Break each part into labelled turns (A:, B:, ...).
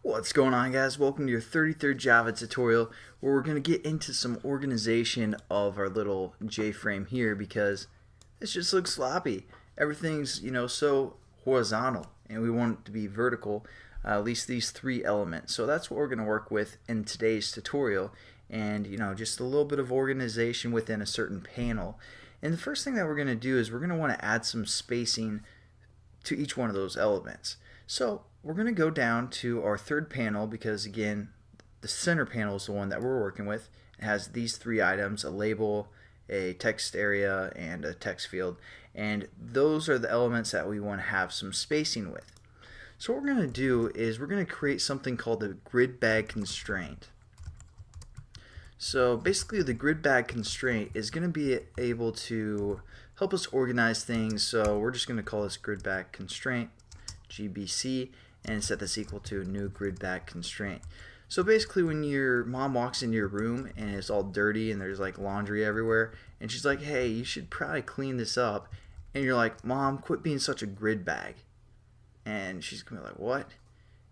A: What's going on, guys? Welcome to your 33rd Java tutorial where we're going to get into some organization of our little J-frame here because this just looks sloppy. Everything's, so horizontal and we want it to be vertical, at least these three elements. So that's what we're going to work with in today's tutorial, and just a little bit of organization within a certain panel. And the first thing that we're going to do is we're going to want to add some spacing to each one of those elements. So we're going to go down to our third panel because, again, the center panel is the one that we're working with. It has these three items: a label, a text area, and a text field. And those are the elements that we want to have some spacing with. So what we're going to do is we're going to create something called the GridBagConstraint. So basically the GridBagConstraint is going to be able to help us organize things. So we're just going to call this GridBagConstraint, GBC, and set this equal to new GridBagConstraint. So basically when your mom walks into your room and it's all dirty and there's like laundry everywhere and she's like, hey, you should probably clean this up, and you're like, Mom, quit being such a grid bag. And she's gonna be like, what?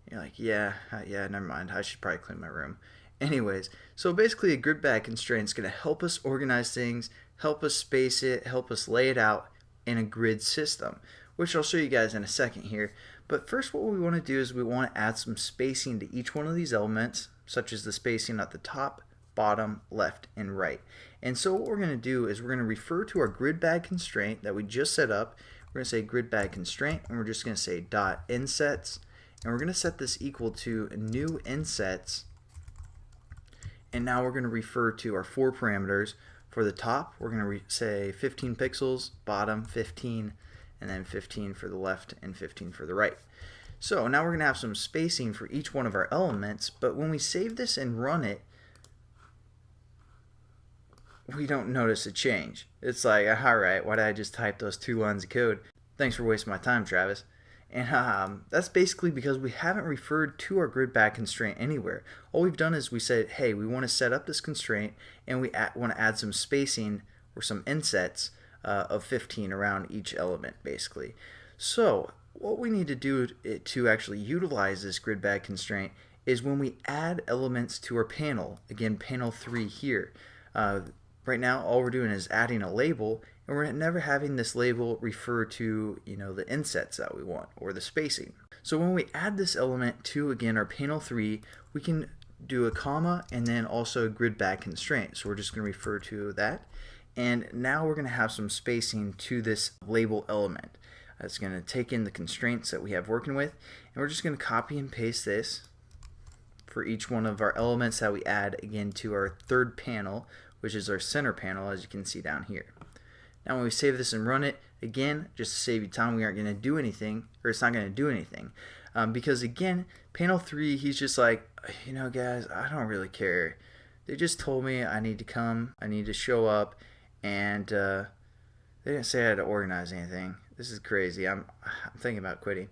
A: And you're like, yeah, never mind, I should probably clean my room. Anyways, so basically a GridBagConstraint is going to help us organize things, help us space it, help us lay it out in a grid system, which I'll show you guys in a second here. But first, what we want to do is we want to add some spacing to each one of these elements, such as the spacing at the top, bottom, left, and right. And so what we're going to do is we're going to refer to our GridBagConstraint that we just set up. We're going to say GridBagConstraint, and we're just going to say .insets, and we're going to set this equal to new insets. And now we're going to refer to our four parameters. For the top, we're going to say 15 pixels, bottom 15, and then 15 for the left and 15 for the right. So now we're going to have some spacing for each one of our elements, but when we save this and run it, we don't notice a change. It's like, alright, why did I just type those two lines of code? Thanks for wasting my time, Travis. And that's basically because we haven't referred to our GridBagConstraint anywhere. All we've done is we said, hey, we want to set up this constraint and we want to add some spacing or some insets of 15 around each element, basically. So what we need to do to actually utilize this GridBagConstraint is when we add elements to our panel, again, panel 3 here. Right now, all we're doing is adding a label, and we're never having this label refer to, the insets that we want or the spacing. So when we add this element to, again, our panel 3, we can do a comma and then also a GridBagConstraint. So we're just going to refer to that. And now we're going to have some spacing to this label element. That's going to take in the constraints that we have working with, and we're just going to copy and paste this for each one of our elements that we add, again, to our third panel, which is our center panel, as you can see down here. Now when we save this and run it, again, just to save you time, we aren't going to do anything, or it's not going to do anything. Because again, panel 3, he's just like, guys, I don't really care. They just told me I need to come, I need to show up, and they didn't say I had to organize anything. This is crazy. I'm thinking about quitting.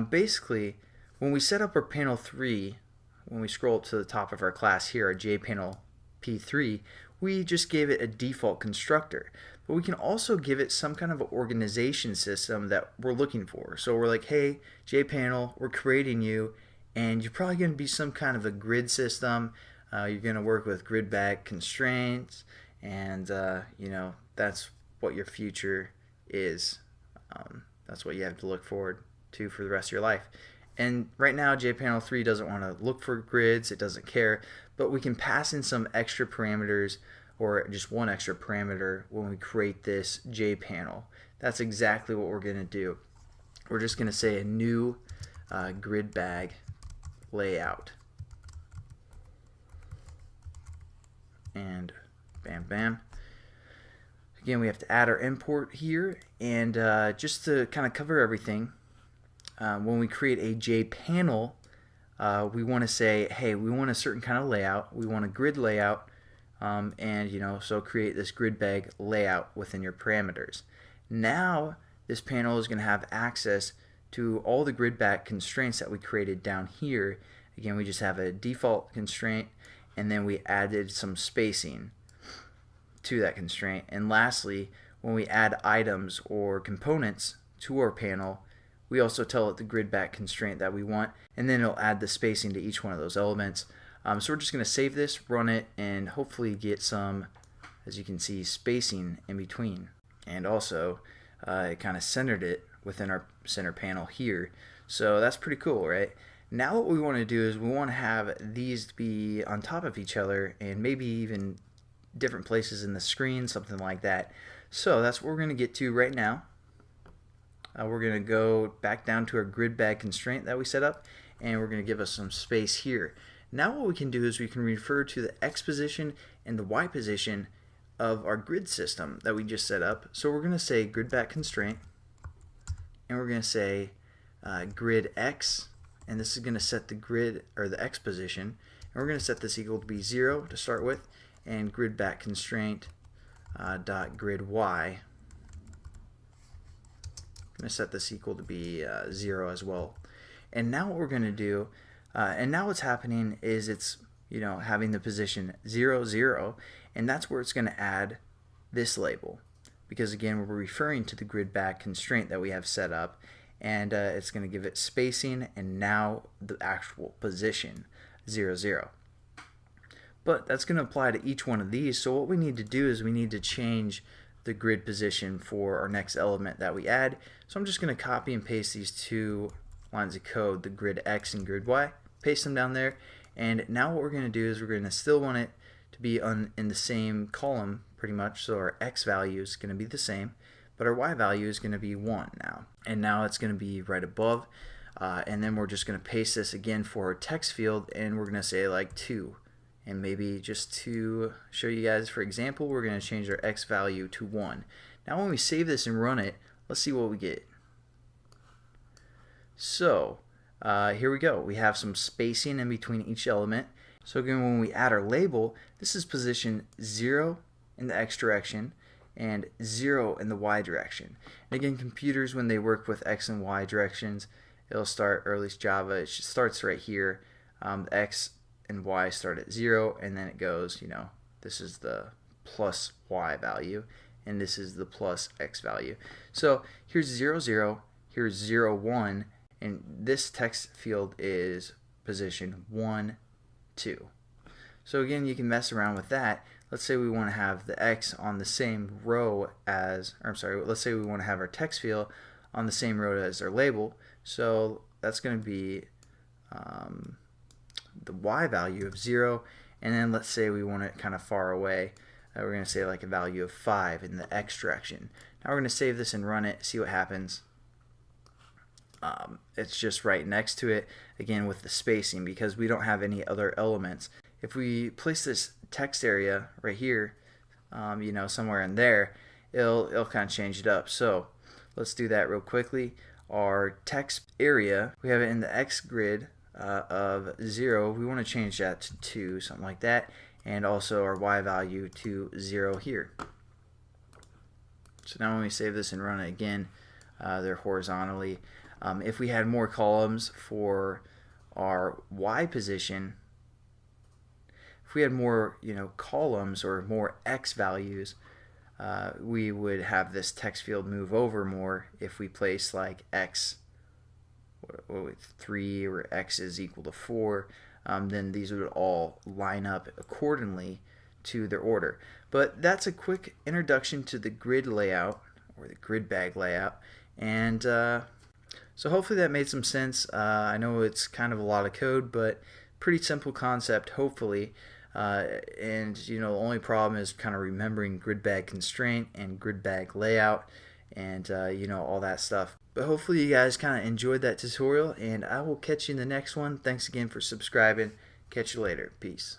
A: Basically, when we set up our panel 3, when we scroll up to the top of our class here, our JPanel P3, we just gave it a default constructor. But we can also give it some kind of an organization system that we're looking for. So we're like, hey, JPanel, we're creating you, and you're probably going to be some kind of a grid system. You're going to work with GridBagConstraints, and that's what your future is. That's what you have to look forward to for the rest of your life. And right now, JPanel 3 doesn't want to look for grids, it doesn't care, but we can pass in some extra parameters, or just one extra parameter, when we create this JPanel. That's exactly what we're going to do. We're just going to say a new GridBagLayout. And bam, bam. Again, we have to add our import here, and just to kind of cover everything, when we create a JPanel, we want to say, hey, we want a certain kind of layout, we want a grid layout, and so create this GridBagLayout within your parameters. Now this panel is going to have access to all the GridBagConstraints that we created down here. Again, we just have a default constraint, and then we added some spacing to that constraint. And lastly, when we add items or components to our panel, We also tell it the GridBagConstraint that we want, and then it'll add the spacing to each one of those elements. So we're just going to save this, run it, and hopefully get some, as you can see, spacing in between. And also, it kind of centered it within our center panel here. So that's pretty cool, right? Now what we want to do is we want to have these be on top of each other and maybe even different places in the screen, something like that. So that's what we're going to get to right now. We're going to go back down to our GridBagConstraint that we set up, and we're going to give us some space here. Now what we can do is we can refer to the X position and the Y position of our grid system that we just set up. So we're going to say GridBagConstraint, and we're going to say grid X, and this is going to set the grid or the X position, and we're going to set this equal to be 0 to start with, and GridBagConstraint dot grid Y. I'm going to set this equal to be 0 as well. And now what we're going to do, and now what's happening is it's having the position 0 0, and that's where it's going to add this label, because again we're referring to the GridBagConstraint that we have set up, and it's going to give it spacing and now the actual position 0 0. But that's going to apply to each one of these. So what we need to do is we need to change the grid position for our next element that we add. So I'm just going to copy and paste these two lines of code, the grid X and grid Y, paste them down there, and now what we're going to do is we're going to still want it to be in the same column pretty much. So our X value is going to be the same, but our Y value is going to be 1 now, and now it's going to be right above, and then we're just going to paste this again for our text field, and we're going to say like 2. And maybe just to show you guys, for example, we're going to change our X value to 1. Now when we save this and run it, let's see what we get. So here we go. We have some spacing in between each element. So again, when we add our label, this is position 0 in the X direction and 0 in the Y direction. And again, computers, when they work with X and Y directions, it'll start, or at least Java, it starts right here. X and Y start at 0, and then it goes, this is the plus Y value, and this is the plus X value. So here's 0 0, here's 0 1, and this text field is position 1 2. So again, you can mess around with that. Let's say we want to have the X on the same row as, or I'm sorry, let's say we want to have our text field on the same row as our label. So that's going to be the Y value of 0, and then let's say we want it kind of far away. We're going to say like a value of 5 in the X direction. Now we're going to save this and run it, see what happens. It's just right next to it, again with the spacing, because we don't have any other elements. If we place this text area right here, somewhere in there, it'll kind of change it up. So let's do that real quickly. Our text area, we have it in the X grid of 0. We want to change that to 2, something like that, and also our Y value to 0 here. So now when we save this and run it again, they're horizontally. If we had more columns for our Y position, if we had more columns or more X values, we would have this text field move over more if we place like X with 3 or X is equal to 4, then these would all line up accordingly to their order. But that's a quick introduction to the grid layout, or the GridBag layout, and so hopefully that made some sense. I know it's kind of a lot of code, but pretty simple concept, hopefully. And the only problem is kind of remembering GridBagConstraint and GridBagLayout and all that stuff. But hopefully you guys kind of enjoyed that tutorial, and I will catch you in the next one. Thanks again for subscribing. Catch you later. Peace.